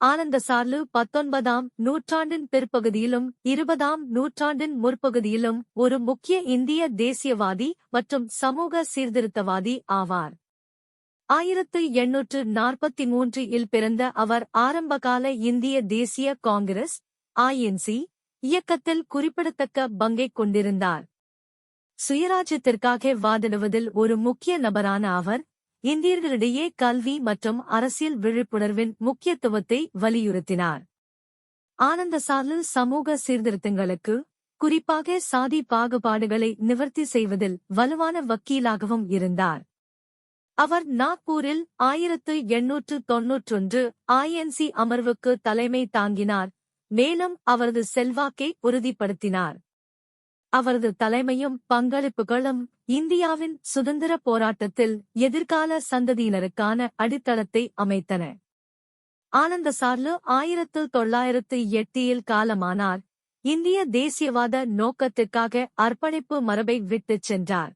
ஆனந்தசார்லு 19ஆம் நூற்றாண்டின் பிற்பகுதியிலும் 20ஆம் நூற்றாண்டின் முற்பகுதியிலும் ஒரு முக்கிய இந்திய தேசியவாதி மற்றும் சமூக சீர்திருத்தவாதி ஆவார். 1843 இல் பிறந்த அவர் ஆரம்பகால இந்திய தேசிய காங்கிரஸ் (INC) இயக்கத்தில் குறிப்பிடத்தக்க பங்கைக் கொண்டிருந்தார். சுயராஜ்யத்திற்காக வாதிடுவதில் ஒரு முக்கிய நபரான அவர், இந்தியர்களிடையே கல்வி மற்றும் அரசியல் விழிப்புணர்வின் முக்கியத்துவத்தை வலியுறுத்தினார். ஆனந்தசார்லு சமூக சீர்திருத்தங்களுக்கு, குறிப்பாக சாதி பாகுபாடுகளை நிவர்த்தி செய்வதில் வலுவான வக்கீலாகவும் இருந்தார். அவர் நாக்பூரில் 1891 INC அமர்வுக்கு தலைமை தாங்கினார், மேலும் அவரது செல்வாக்கை உறுதிப்படுத்தினார். அவரது தலைமையும் பங்களிப்புகளும் இந்தியாவின் சுதந்திரப் போராட்டத்தில் எதிர்கால சந்ததியினருக்கான அடித்தளத்தை அமைத்தன. ஆனந்தசார்லு 1908 காலமானார், இந்திய தேசியவாத நோக்கத்திற்காக அர்ப்பணிப்பு மரபை விட்டுச் சென்றார்.